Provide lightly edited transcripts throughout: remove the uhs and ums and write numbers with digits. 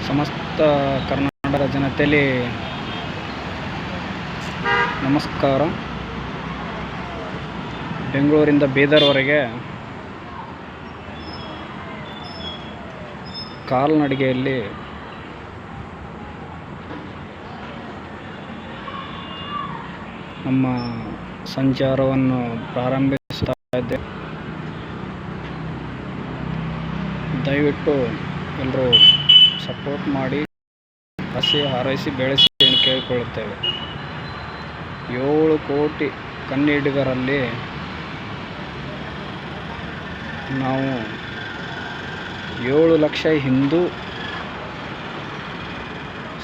ಸಮಸ್ತ ಕರ್ನಾಟಕದ ಜನತೆಯಲ್ಲಿ ನಮಸ್ಕಾರ. ಬೆಂಗಳೂರಿಂದ ಬೀದರ್ವರೆಗೆ ಕಾಲ್ನಡಿಗೆಯಲ್ಲಿ ನಮ್ಮ ಸಂಚಾರವನ್ನು ಪ್ರಾರಂಭಿಸ್ತಾ ಇದ್ದೇವೆ. ದಯವಿಟ್ಟು ಎಲ್ಲರೂ ಸಪೋರ್ಟ್ ಮಾಡಿ, ಹಾರೈಸಿ ಬೆಳೆಸಿ ಎಂದು ಕೇಳಿಕೊಳ್ಳುತ್ತೇವೆ. 7 ಕೋಟಿ ಕನ್ನಡಿಗರಲ್ಲಿ ನಾವು 7 ಲಕ್ಷ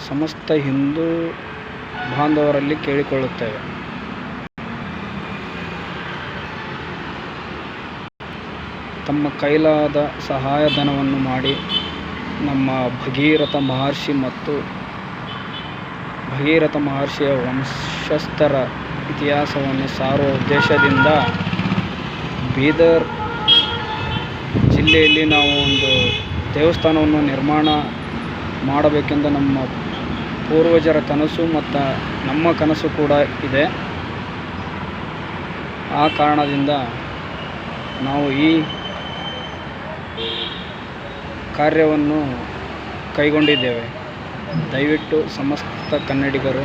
ಸಮಸ್ತ ಹಿಂದೂ ಬಾಂಧವರಲ್ಲಿ ಕೇಳಿಕೊಳ್ಳುತ್ತೇವೆ. ತಮ್ಮ ಕೈಲಾದ ಸಹಾಯಧನವನ್ನು ಮಾಡಿ ನಮ್ಮ ಭಗೀರಥ ಮಹರ್ಷಿ ಮತ್ತು ಭಗೀರಥ ಮಹರ್ಷಿಯ ವಂಶಸ್ಥರ ಇತಿಹಾಸವನ್ನು ಸಾರುವ ಉದ್ದೇಶದಿಂದ ಬೀದರ್ ಜಿಲ್ಲೆಯಲ್ಲಿ ನಾವು ಒಂದು ದೇವಸ್ಥಾನವನ್ನು ನಿರ್ಮಾಣ ಮಾಡಬೇಕೆಂದು ನಮ್ಮ ಪೂರ್ವಜರ ಕನಸು ಮತ್ತು ನಮ್ಮ ಕನಸು ಕೂಡ ಇದೆ. ಆ ಕಾರಣದಿಂದ ನಾವು ಈ ಕಾರ್ಯವನ್ನು ಕೈಗೊಂಡಿದ್ದೇವೆ. ದಯವಿಟ್ಟು ಸಮಸ್ತ ಕನ್ನಡಿಗರು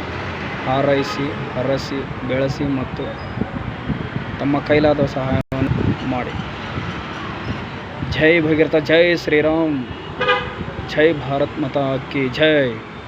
ಹಾರೈಸಿ, ಹರಸಿ, ಬೆಳೆಸಿ ಮತ್ತು ತಮ್ಮ ಕೈಲಾದ ಸಹಾಯವನ್ನು ಮಾಡಿ. ಜೈ ಭಗೀರಥ, ಜೈ ಶ್ರೀರಾಮ್, ಜೈ ಭಾರತ್ ಮಾತಾ ಕಿ ಜೈ.